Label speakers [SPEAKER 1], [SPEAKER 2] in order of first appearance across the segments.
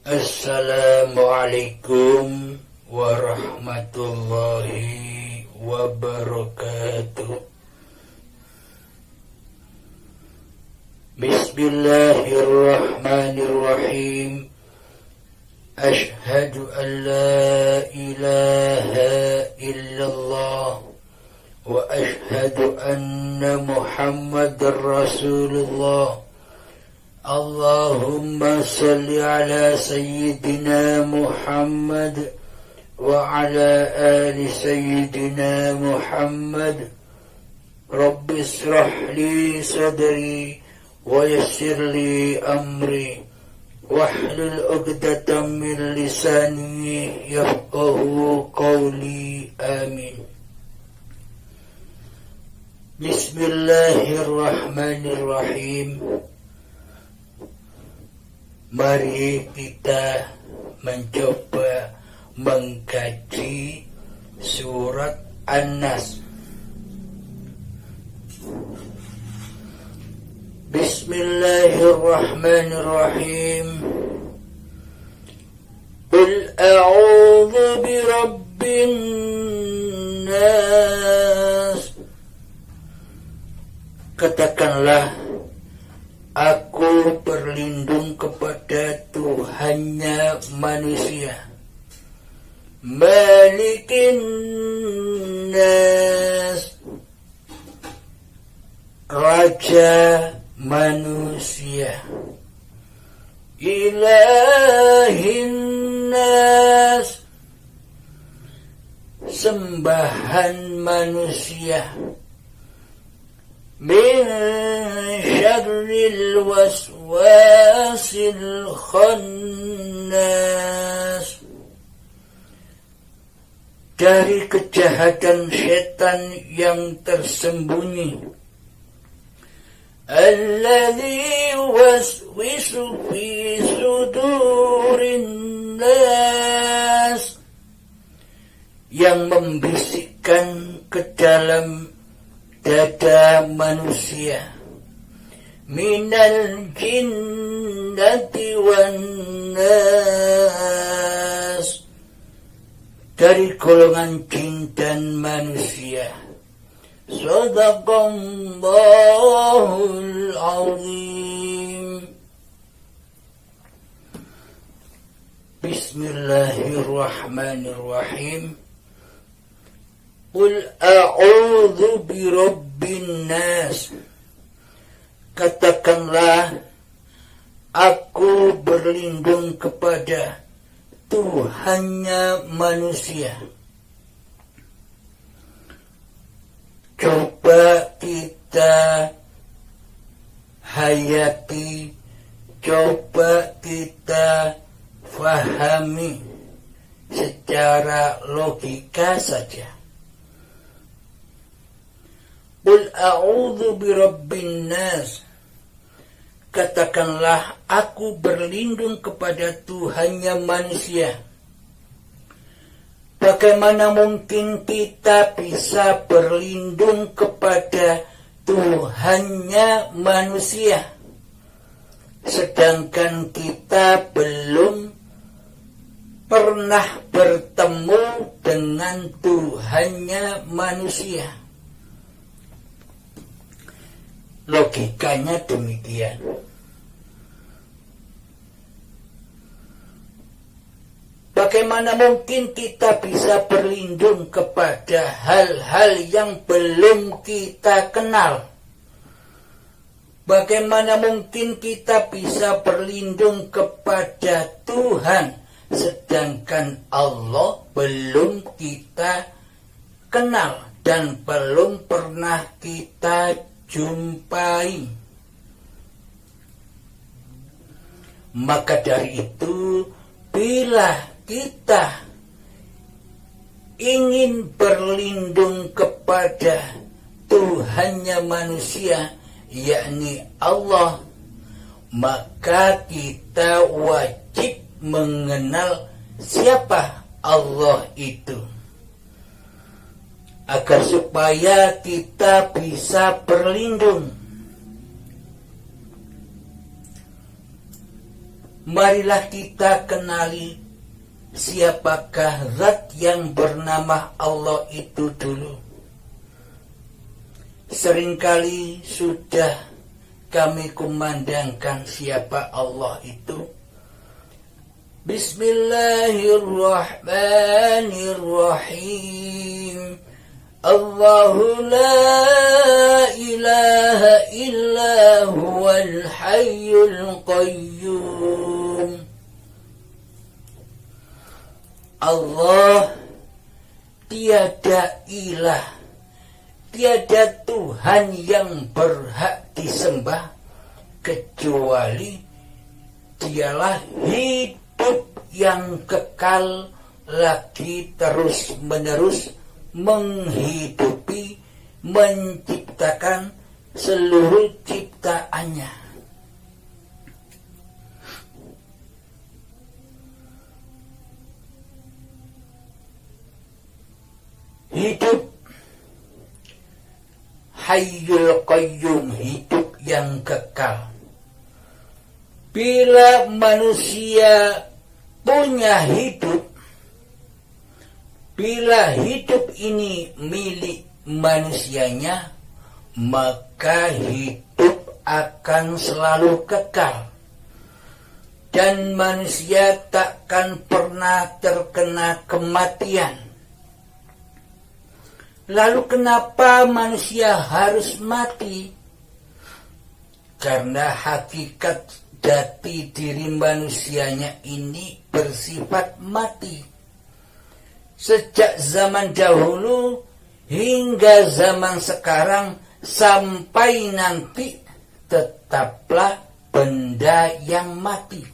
[SPEAKER 1] Assalamualaikum warahmatullahi wabarakatuh. Bismillahirrahmanirrahim. Ashhadu an la ilaha illallah wa ashhadu anna Muhammadar Rasulullah. Allahumma salli ala sayyidina Muhammad wa ala ali sayyidina Muhammad. Rabbi israh li sadri wa yassir li amri wahlul 'uqdatam min lisani yafqahu qawli. Amin. Bismillahirrahmanirrahim. Mari kita mencoba mengkaji surat An-Nas. Bismillahirrahmanirrahim. Qul a'udzu birabbin nas. Katakanlah, aku berlindung kepada Tuhannya manusia, Malikin Nas, Raja manusia, Ilahin Nas, sembahan manusia, min syarril waswasil khannas, dari kejahatan setan yang tersembunyi, alladzi waswisu fi sudurin nas, yang membisikkan ke dalam dada manusia, minal jinnati wan nas, dari golongan jin dan manusia. Shadaqallahul azim. Bismillahirrahmanirrahim. Qul a'udzu birabbin nas. Katakanlah, aku berlindung kepada Tuhannya manusia. Coba kita hayati, coba kita fahami secara logika saja. Qul a'udzu birabbin nas. Katakanlah, aku berlindung kepada Tuhannya manusia. Bagaimana mungkin kita bisa berlindung kepada Tuhannya manusia, sedangkan kita belum pernah bertemu dengan Tuhannya manusia? Logikanya demikian. Bagaimana mungkin kita bisa berlindung kepada hal-hal yang belum kita kenal? Bagaimana mungkin kita bisa berlindung kepada Tuhan, sedangkan Allah belum kita kenal dan belum pernah kita jumpai? Maka dari itu, bila kita ingin berlindung kepada Tuhannya manusia, yakni Allah, maka kita wajib mengenal siapa Allah itu, agar supaya kita bisa berlindung. marilah kita kenali siapakah Zat yang bernama Allah itu dulu. Seringkali sudah kami kumandangkan siapa Allah itu. Bismillahirrahmanirrahim. Allahu la ilaha illa huwal hayyul qayyum. Allah tiada ilah, tiada Tuhan yang berhak disembah kecuali Dialah hidup yang kekal, lagi terus-menerus menghidupi, menciptakan seluruh ciptaannya. Hidup Hayyul Qayyum, hidup yang kekal. Bila manusia punya hidup, bila hidup ini milik manusianya, maka hidup akan selalu kekal. Dan manusia takkan pernah terkena kematian. Lalu kenapa manusia harus mati? Karena hakikat jati diri manusianya ini bersifat mati. Sejak zaman dahulu hingga zaman sekarang sampai nanti tetaplah benda yang mati.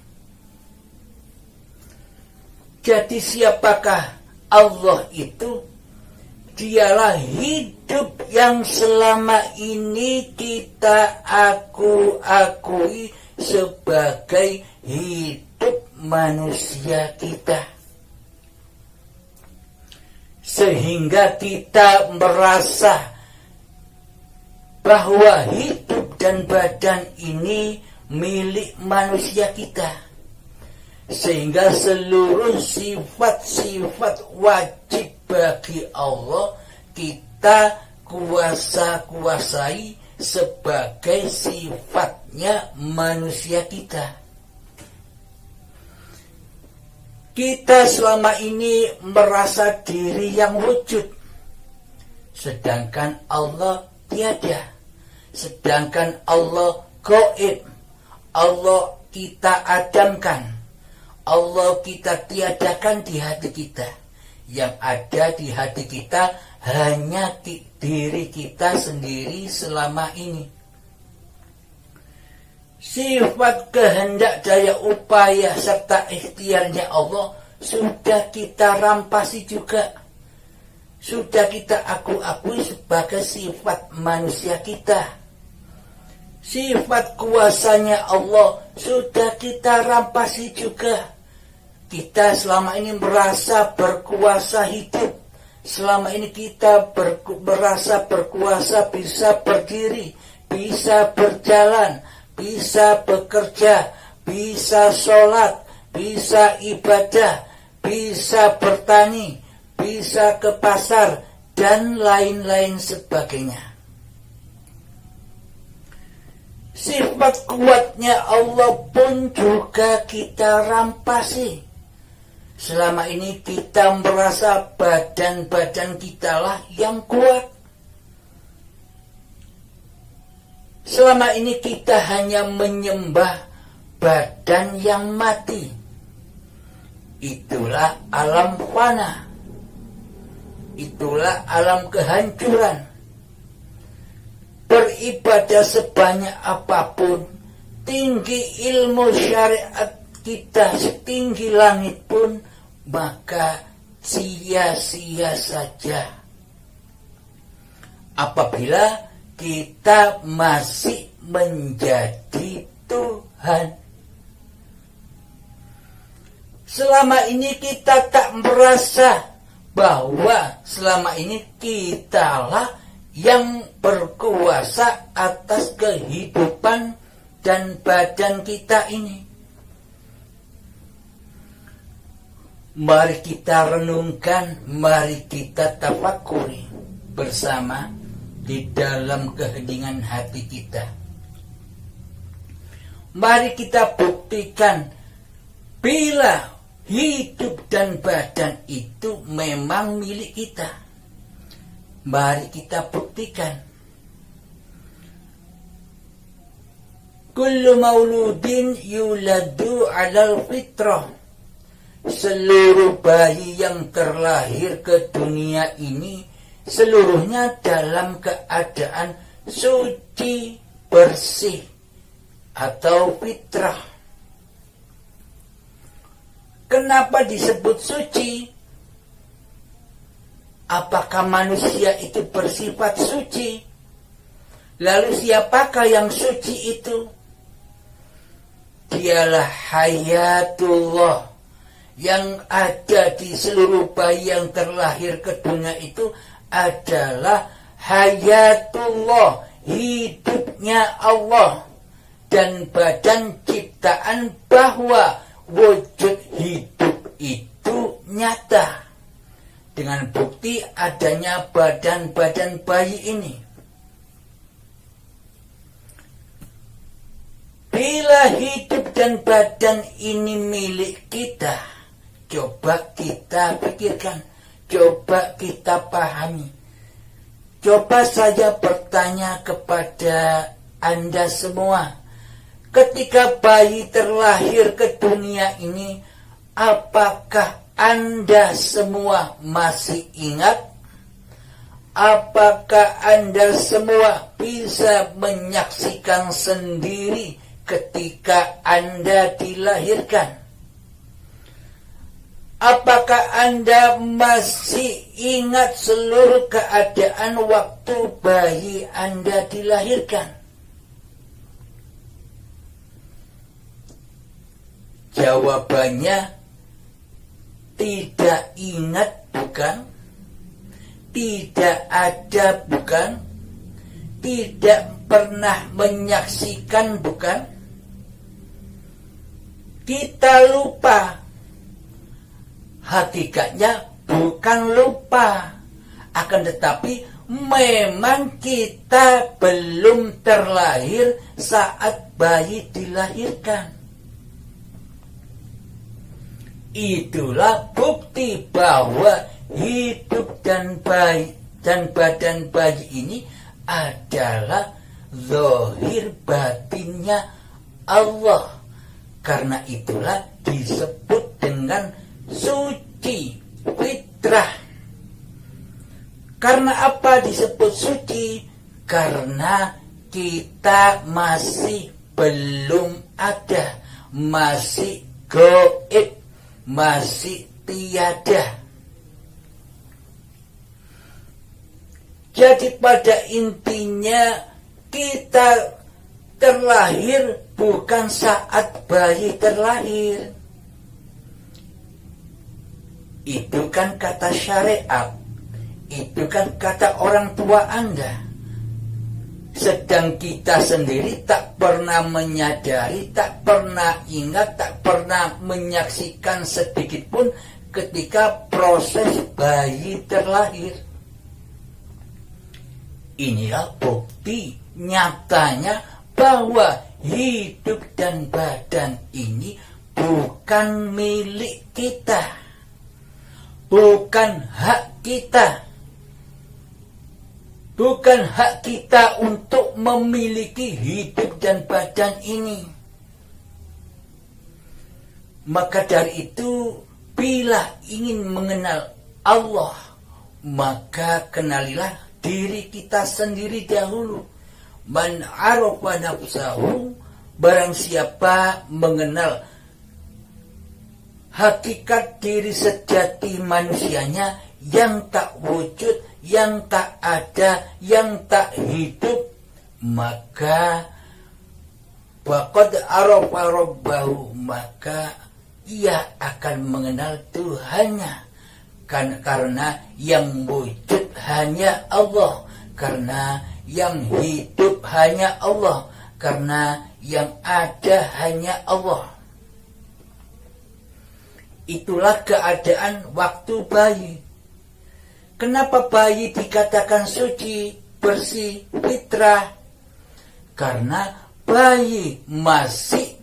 [SPEAKER 1] Jadi siapakah Allah itu? Dialah hidup yang selama ini kita akui sebagai hidup manusia kita. Sehingga kita merasa bahwa hidup dan badan ini milik manusia kita. Sehingga seluruh sifat-sifat wajib bagi Allah kita kuasai sebagai sifatnya manusia kita. Kita selama ini merasa diri yang wujud, sedangkan Allah tiada. Sedangkan Allah gaib, Allah kita adamkan, Allah kita tiadakan di hati kita. Yang ada di hati kita hanya diri kita sendiri selama ini. Sifat kehendak, daya upaya serta ikhtiarnya Allah sudah kita rampasi juga. Sudah kita akui sebagai sifat manusia kita. Sifat kuasanya Allah sudah kita rampasi juga. Kita selama ini merasa berkuasa hidup. Selama ini kita merasa berkuasa, bisa berdiri, bisa berjalan, bisa bekerja, bisa sholat, bisa ibadah, bisa bertani, bisa ke pasar, dan lain-lain sebagainya. Sifat kuatnya Allah pun juga kita rampasi. Selama ini kita merasa badan-badan kita lah yang kuat. Selama ini kita hanya menyembah badan yang mati. Itulah alam fana. Itulah alam kehancuran. Beribadah sebanyak apapun, tinggi ilmu syariat kita setinggi langit pun, maka sia-sia saja apabila kita masih menjadi Tuhan. Selama ini kita tak merasa bahwa selama ini kitalah yang berkuasa atas kehidupan dan badan kita ini. Mari kita renungkan, mari kita tafakuri bersama di dalam keheningan hati kita. Mari kita buktikan bila hidup dan badan itu memang milik kita. Mari kita buktikan. Kullu mauludin yuladu alal fitrah. Seluruh bayi yang terlahir ke dunia ini seluruhnya dalam keadaan suci, bersih atau fitrah. Kenapa disebut suci? Apakah manusia itu bersifat suci? Lalu siapakah yang suci itu? Dialah hayatullah. Yang ada di seluruh bayi yang terlahir ke dunia itu adalah hayatullah, hidupnya Allah, dan badan ciptaan bahwa wujud hidup itu nyata dengan bukti adanya badan-badan bayi ini. Bila hidup dan badan ini milik kita, coba kita pikirkan, coba kita pahami. Coba saya bertanya kepada Anda semua, ketika bayi terlahir ke dunia ini, apakah Anda semua masih ingat? Apakah Anda semua bisa menyaksikan sendiri ketika Anda dilahirkan? Apakah Anda masih ingat seluruh keadaan waktu bayi Anda dilahirkan? Jawabannya tidak ingat, bukan? Tidak ada, bukan? Tidak pernah menyaksikan, bukan? Kita lupa. Hakikatnya bukan lupa, akan tetapi memang kita belum terlahir saat bayi dilahirkan. Itulah bukti bahwa hidup dan badan bayi ini adalah zahir batinnya Allah. Karena itulah disebut dengan suci, fitrah. Karena apa disebut suci? Karena kita masih belum ada, masih gaib, masih tiada. Jadi pada intinya kita terlahir bukan saat bayi terlahir. Itu kan kata syariat, itu kan kata orang tua Anda. Sedang kita sendiri tak pernah menyadari, tak pernah ingat, tak pernah menyaksikan sedikit pun ketika proses bayi terlahir. Inilah bukti nyatanya bahwa hidup dan badan ini bukan milik kita. Bukan hak kita. Bukan hak kita untuk memiliki hidup dan badan ini. Maka dari itu, bila ingin mengenal Allah, maka kenalilah diri kita sendiri dahulu. Man arafa nafsahu, barang siapa mengenal hakikat diri sejati manusianya yang tak wujud, yang tak ada, yang tak hidup, maka faqad arafa rabbahu, maka ia akan mengenal Tuhannya. Karena yang wujud hanya Allah, karena yang hidup hanya Allah, karena yang ada hanya Allah. Itulah keadaan waktu bayi. Kenapa bayi dikatakan suci, bersih, fitrah? Karena bayi masih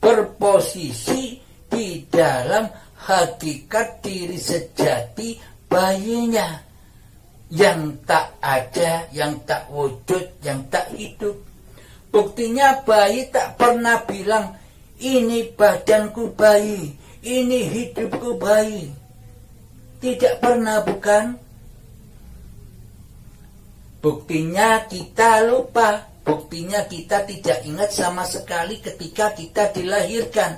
[SPEAKER 1] berposisi di dalam hakikat diri sejati bayinya, yang tak ada, yang tak wujud, yang tak hidup. Buktinya bayi tak pernah bilang, ini badanku bayi, ini hidupku bayi. Tidak pernah, bukan? Buktinya kita lupa. Buktinya kita tidak ingat sama sekali ketika kita dilahirkan.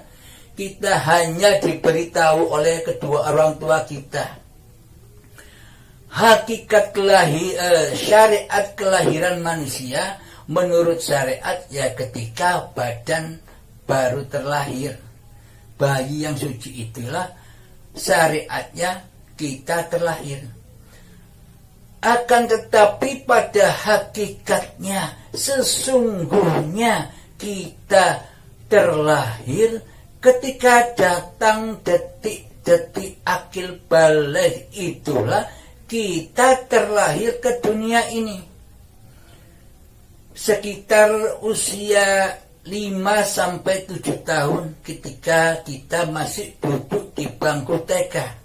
[SPEAKER 1] Kita hanya diberitahu oleh kedua orang tua kita. Hakikat syariat kelahiran manusia menurut syariat ya ketika badan baru terlahir. Bayi yang suci itulah syariatnya kita terlahir. Akan tetapi pada hakikatnya sesungguhnya kita terlahir ketika datang detik-detik akil balik, itulah kita terlahir ke dunia ini. Sekitar usia 5-7 tahun ketika kita masih duduk di bangku TK.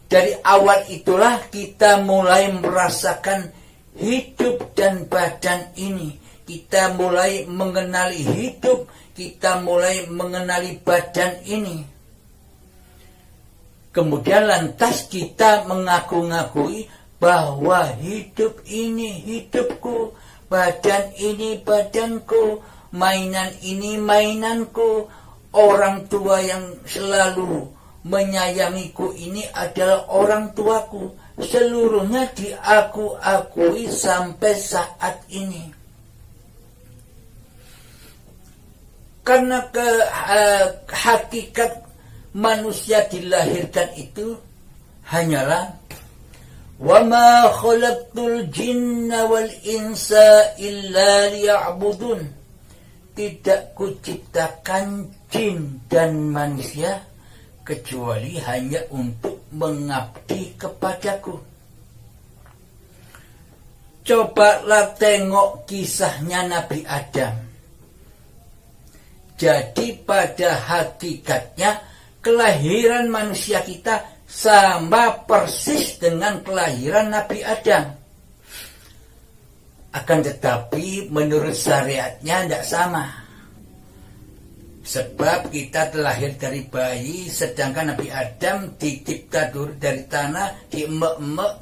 [SPEAKER 1] Dari awal itulah kita mulai merasakan hidup dan badan ini. Kita mulai mengenali hidup, kita mulai mengenali badan ini. Kemudian lantas kita mengaku-ngakui bahwa hidup ini hidupku, badan ini badanku, mainan ini mainanku, orang tua yang selalu menyayangiku ini adalah orang tuaku. Seluruhnya diaku-akui sampai saat ini. Karena hakikat manusia dilahirkan itu hanyalah wa ma khalaqtul jinna wal insa illa liya'budun. Tidak kuciptakan jin dan manusia kecuali hanya untuk mengabdi kepadaku. Cobalah tengok kisahnya Nabi Adam. Jadi pada hakikatnya kelahiran manusia kita sama persis dengan kelahiran Nabi Adam. Akan tetapi menurut syariatnya tidak sama. Sebab kita terlahir dari bayi, sedangkan Nabi Adam dicipta dari tanah, diemek-emek,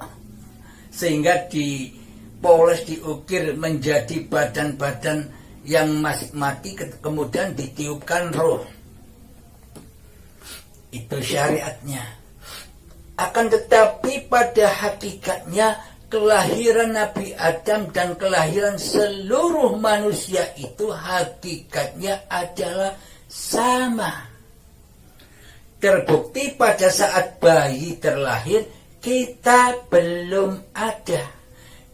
[SPEAKER 1] sehingga dipoles, diukir menjadi badan-badan yang masih mati, kemudian ditiupkan roh. Itu syariatnya. Akan tetapi pada hakikatnya kelahiran Nabi Adam dan kelahiran seluruh manusia itu hakikatnya adalah sama. Terbukti pada saat bayi terlahir kita belum ada,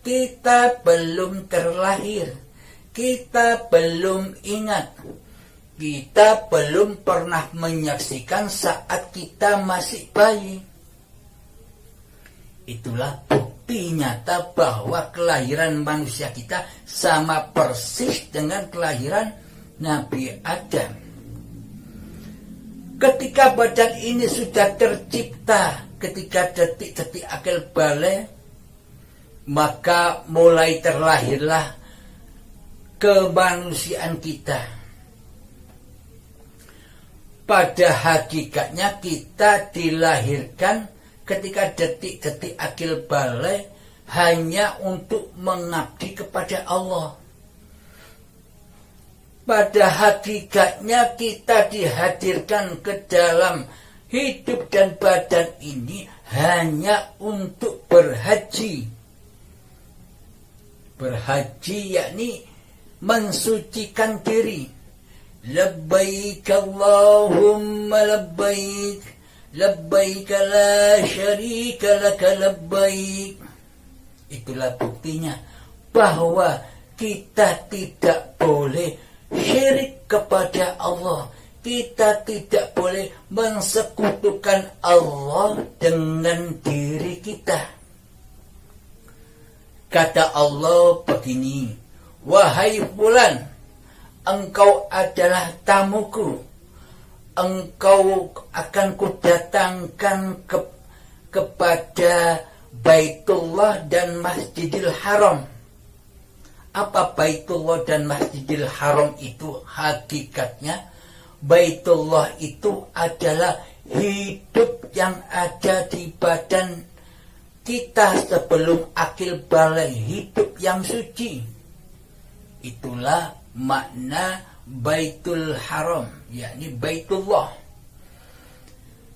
[SPEAKER 1] kita belum terlahir, kita belum ingat, kita belum pernah menyaksikan saat kita masih bayi. Itulah bukti nyata bahwa kelahiran manusia kita sama persis dengan kelahiran Nabi Adam. Ketika badan ini sudah tercipta, ketika detik-detik akil balik, maka mulai terlahirlah kemanusiaan kita. Pada hakikatnya kita dilahirkan ketika detik-detik akil balik hanya untuk mengabdi kepada Allah. Pada hakikatnya kita dihadirkan ke dalam hidup dan badan ini hanya untuk berhaji. Berhaji yakni mensucikan diri. Labbaik Allahumma labbaik, labbaik la syarika laka labbaik. Itulah buktinya bahwa kita tidak boleh syirik kepada Allah. kita tidak boleh mensekutukan Allah dengan diri kita. Kata Allah begini, wahai fulan, engkau adalah tamuku, engkau akan kudatangkan kepada Baitullah dan Masjidil Haram. Apa Baitullah dan Masjidil Haram itu? Hakikatnya Baitullah itu adalah hidup yang ada di badan kita sebelum akil balik, hidup yang suci. Itulah makna Baitul Haram, yakni Baitullah.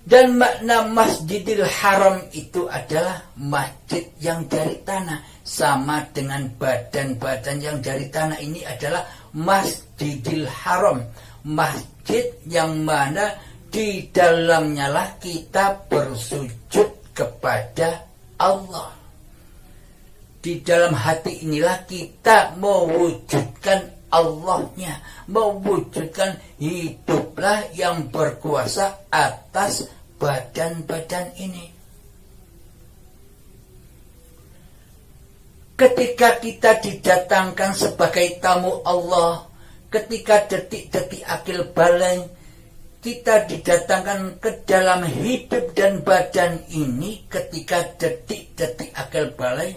[SPEAKER 1] Dan makna Masjidil Haram itu adalah masjid yang dari tanah. Sama dengan badan-badan yang dari tanah ini adalah Masjidil Haram. Masjid yang mana di dalamnya lah kita bersujud kepada Allah. Di dalam hati inilah kita mewujudkan Allahnya, mewujudkan hiduplah yang berkuasa atas badan-badan ini. Ketika kita didatangkan sebagai tamu Allah, ketika detik-detik akil balik kita didatangkan ke dalam hidup dan badan ini, ketika detik-detik akil balik.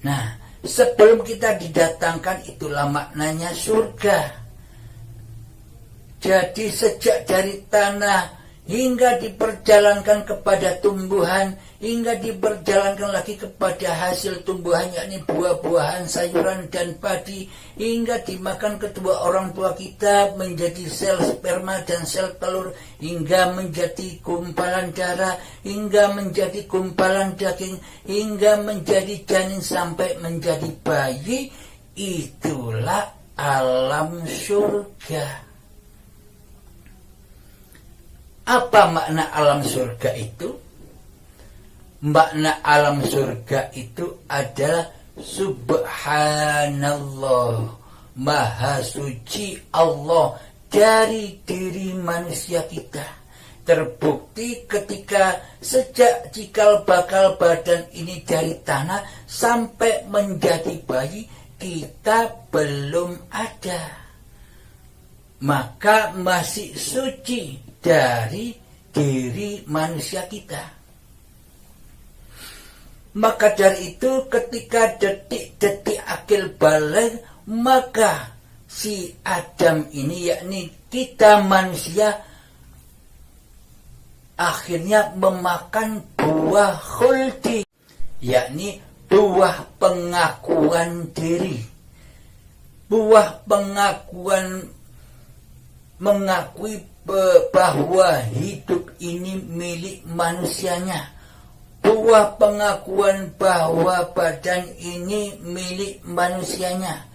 [SPEAKER 1] Nah, sebelum kita didatangkan itulah maknanya surga. Jadi sejak dari tanah hingga diperjalankan kepada tumbuhan, hingga diperjalankan lagi kepada hasil tumbuhan, yakni buah-buahan, sayuran, dan padi, hingga dimakan kedua orang tua kita menjadi sel sperma dan sel telur, hingga menjadi gumpalan darah, hingga menjadi gumpalan daging, hingga menjadi janin sampai menjadi bayi. Itulah alam surga. Apa makna alam surga itu? Makna alam surga itu adalah subhanallah, maha suci Allah dari diri manusia kita. Terbukti ketika sejak cikal bakal badan ini dari tanah sampai menjadi bayi, kita belum ada, maka masih suci dari diri manusia kita. Maka dari itu ketika detik-detik akil balik, maka si Adam ini, yakni kita manusia, akhirnya memakan buah khuldi, yakni buah pengakuan diri, buah pengakuan mengakui bahwa hidup ini milik manusianya, buah pengakuan bahwa badan ini milik manusianya,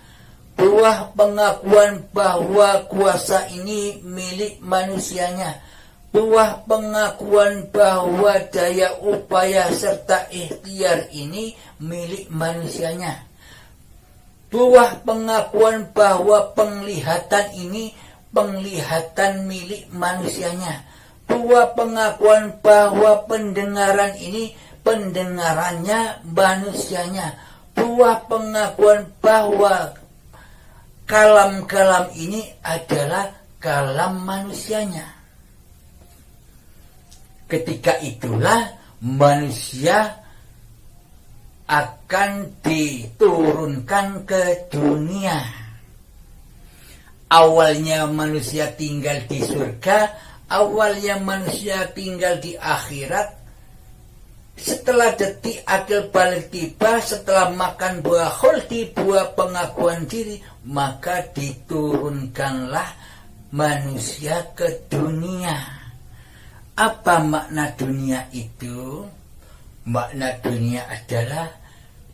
[SPEAKER 1] buah pengakuan bahwa kuasa ini milik manusianya, buah pengakuan bahwa daya upaya serta ikhtiar ini milik manusianya, buah pengakuan bahwa penglihatan ini penglihatan milik manusianya, buah pengakuan bahwa pendengaran ini pendengarannya manusianya, buah pengakuan bahwa kalam-kalam ini adalah kalam manusianya. Ketika itulah manusia akan diturunkan ke dunia. Awalnya manusia tinggal di surga, awalnya manusia tinggal di akhirat. Setelah detik akil balik tiba, setelah makan buah khuldi, buah pengakuan diri, maka diturunkanlah manusia ke dunia. Apa makna dunia itu? Makna dunia adalah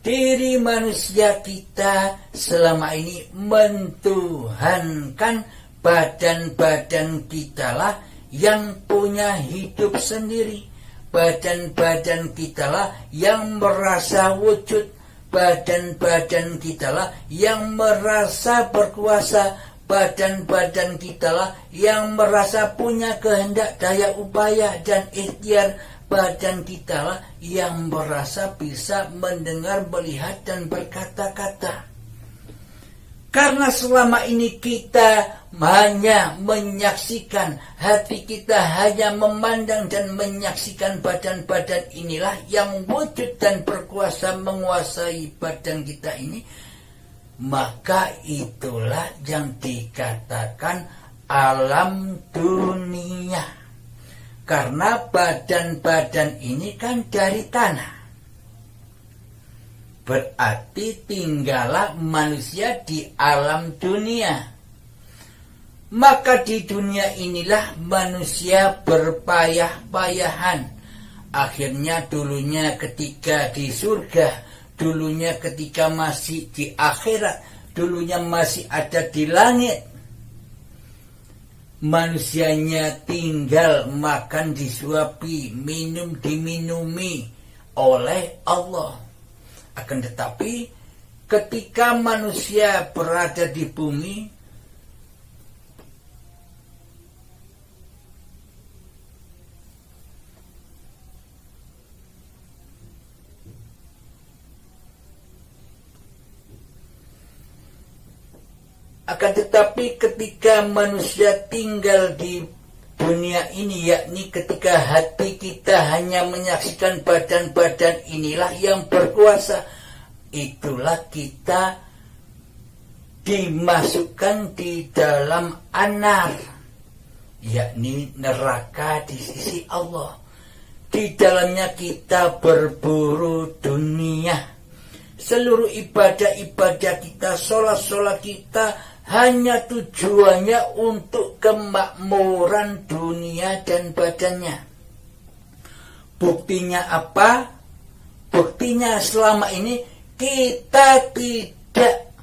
[SPEAKER 1] diri manusia kita selama ini mentuhankan badan-badan kita lah yang punya hidup sendiri. Badan-badan kita lah yang merasa wujud. Badan-badan kita lah yang merasa berkuasa. badan-badan kita lah yang merasa punya kehendak, daya upaya dan ikhtiar. Badan kita lah yang merasa bisa mendengar, melihat dan berkata-kata. Karena selama ini kita hanya menyaksikan, hati kita hanya memandang dan menyaksikan badan-badan inilah yang wujud dan berkuasa menguasai badan kita ini, maka itulah yang dikatakan alam dunia. Karena badan-badan ini kan dari tanah. Berarti tinggallah manusia di alam dunia. Maka di dunia inilah manusia berpayah-payahan. Akhirnya dulunya ketika di surga, dulunya ketika masih di akhirat, dulunya masih ada di langit, manusianya tinggal makan disuapi, minum diminumi oleh Allah. Akan tetapi ketika manusia berada di bumi, ketika manusia tinggal di dunia ini, yakni ketika hati kita hanya menyaksikan badan-badan inilah yang berkuasa, itulah kita dimasukkan di dalam anar, yakni neraka di sisi Allah. Di dalamnya kita berburu dunia. Seluruh ibadah-ibadah kita, sholat-sholat kita hanya tujuannya untuk kemakmuran dunia dan badannya. Buktinya apa? Buktinya selama ini kita tidak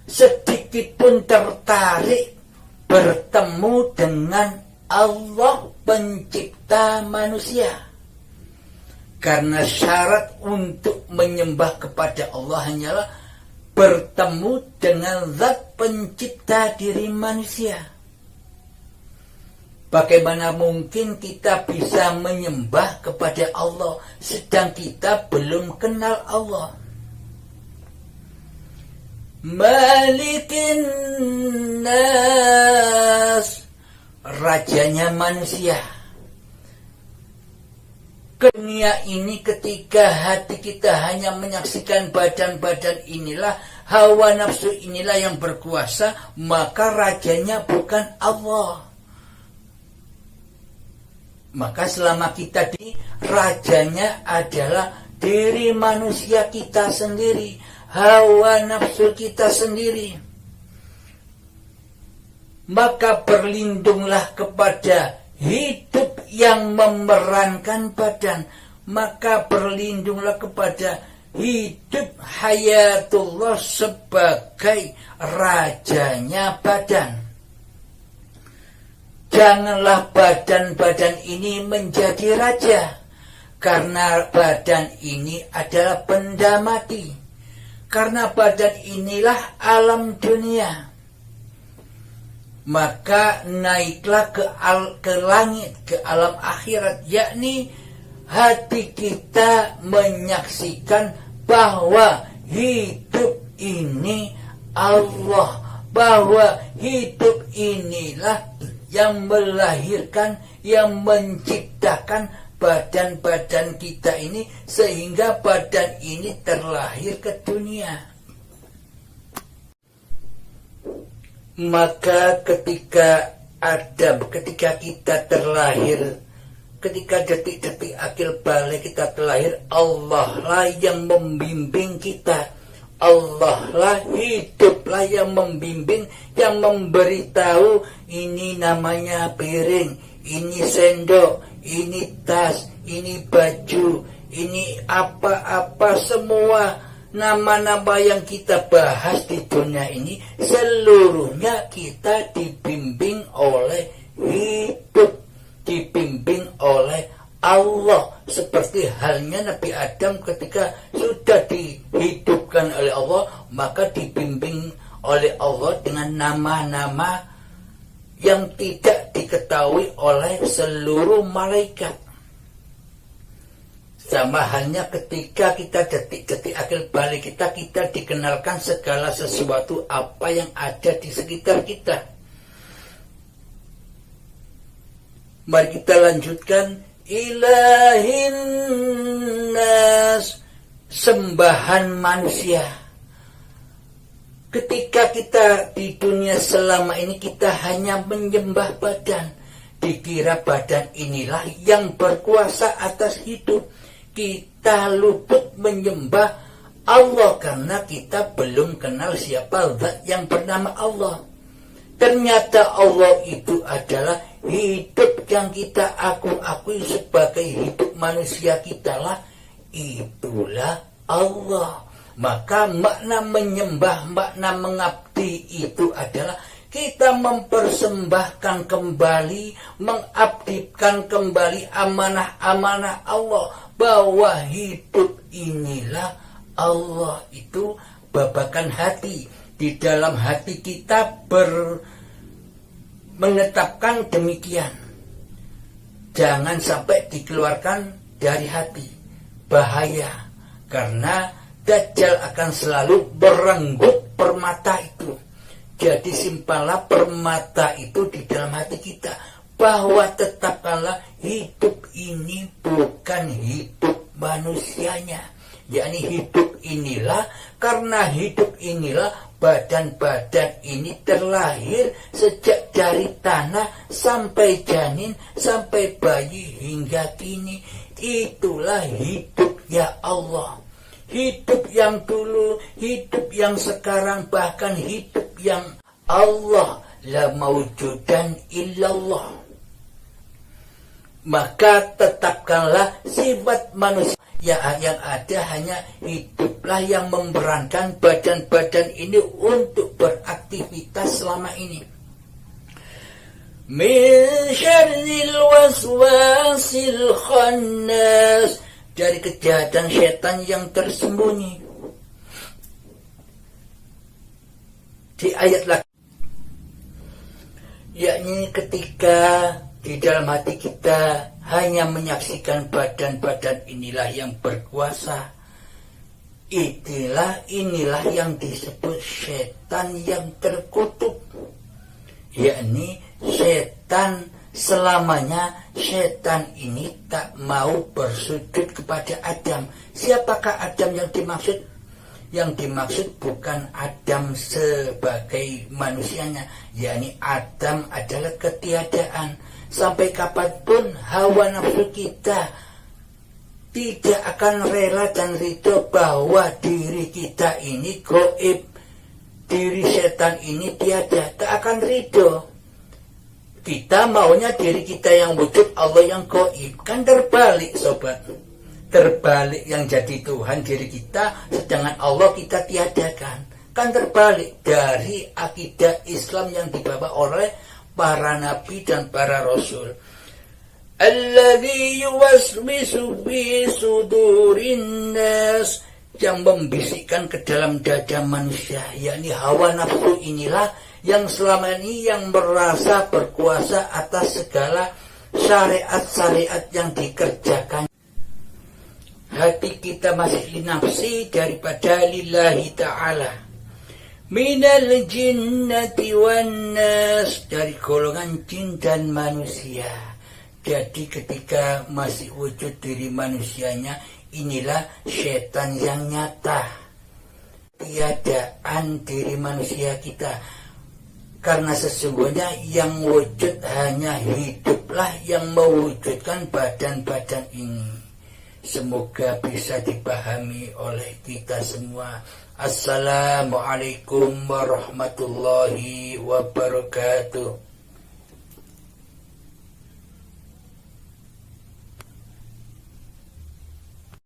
[SPEAKER 1] sedikit pun tertarik bertemu dengan Allah pencipta manusia. Karena syarat untuk menyembah kepada Allah hanyalah bertemu dengan zat pencipta diri manusia. Bagaimana mungkin kita bisa menyembah kepada Allah sedang kita belum kenal Allah? Malikin nas, rajanya manusia. Dunia ini ketika hati kita hanya menyaksikan badan-badan inilah, hawa nafsu inilah yang berkuasa, maka rajanya bukan Allah. Maka selama kita di rajanya adalah diri manusia kita sendiri, hawa nafsu kita sendiri. Maka berlindunglah kepada hidup yang memerankan badan, maka berlindunglah kepada hidup hayatullah sebagai rajanya badan. Janganlah badan-badan ini menjadi raja, karena badan ini adalah benda mati. Karena badan inilah alam dunia. Maka naiklah ke langit, ke alam akhirat, yakni hati kita menyaksikan bahwa hidup ini Allah, bahwa hidup inilah yang melahirkan, yang menciptakan badan-badan kita ini, sehingga badan ini terlahir ke dunia. Maka ketika kita terlahir, ketika detik-detik akhir balik kita terlahir, Allah lah yang membimbing kita. Allah lah, hiduplah yang membimbing, yang memberitahu ini namanya piring, ini sendok, ini tas, ini baju, ini apa-apa, semua nama-nama yang kita bahas di dunia ini, seluruhnya kita dibimbing oleh hidup, dibimbing oleh Allah. Seperti halnya Nabi Adam ketika sudah dihidupkan oleh Allah, maka dibimbing oleh Allah dengan nama-nama yang tidak diketahui oleh seluruh malaikat. Sama halnya ketika kita detik-detik akhir balik kita dikenalkan segala sesuatu apa yang ada di sekitar kita. Mari kita lanjutkan. Ilahin nas, sembahan manusia. Ketika kita di dunia selama ini kita hanya menyembah badan, dikira badan inilah yang berkuasa atas hidup. Kita luput menyembah Allah karena kita belum kenal siapa zat yang bernama Allah. Ternyata Allah itu adalah hidup yang kita akui sebagai hidup manusia kita lah. Itulah Allah. Maka makna menyembah, makna mengabdi itu adalah kita mempersembahkan kembali, mengabdikan kembali amanah-amanah Allah, bahwa hidup inilah Allah. Itu babakan hati. Di dalam hati kita menetapkan demikian. Jangan sampai dikeluarkan dari hati. Bahaya. Karena Dajjal akan selalu berenggut permata itu. Jadi simpanlah permata itu di dalam hati kita. Bahwa tetapkanlah hidup ini bukan hidup manusianya. Yakni hidup inilah, karena hidup inilah badan-badan ini terlahir sejak dari tanah sampai janin, sampai bayi hingga kini. Itulah hidup ya Allah. Hidup yang dulu, hidup yang sekarang, bahkan hidup yang Allah la mawjudan illallah. Maka tetapkanlah sifat manusia yang ada hanya hiduplah yang memberankan badan-badan ini untuk beraktivitas selama ini. Min syarril waswasil khannas, dari kejahatan setan yang tersembunyi. Di ayat lagi, yakni ketika di dalam hati kita hanya menyaksikan badan-badan inilah yang berkuasa, inilah yang disebut setan yang terkutuk. Yakni setan selamanya, setan ini tak mau bersujud kepada Adam. Siapakah Adam yang dimaksud? Yang dimaksud bukan Adam sebagai manusianya, yakni Adam adalah ketiadaan. Sampai kapanpun hawa nafsu kita tidak akan rela dan ridho bahwa diri kita ini gaib, diri setan ini tiada, tak akan ridho. Kita maunya diri kita yang wujud, Allah yang gaib. Kan terbalik sobat. Terbalik, yang jadi Tuhan diri kita, sedangkan Allah kita tiadakan. Kan terbalik dari akidah Islam yang dibawa oleh para nabi dan para rasul. Alladzi yuwaswisu fi sudurin nas, yang membisikkan ke dalam dada manusia, yakni hawa nafsu inilah yang selama ini yang merasa berkuasa atas segala syariat-syariat yang dikerjakan. Hati kita masih nafsi daripada lillahi ta'ala. Minal jinnati wan nas, dari golongan jin dan manusia. Jadi ketika masih wujud diri manusianya, inilah setan yang nyata. Tiadaan diri manusia kita. Karena sesungguhnya yang wujud hanya hiduplah yang mewujudkan badan-badan ini. Semoga bisa dipahami oleh kita semua. Assalamualaikum warahmatullahi wabarakatuh.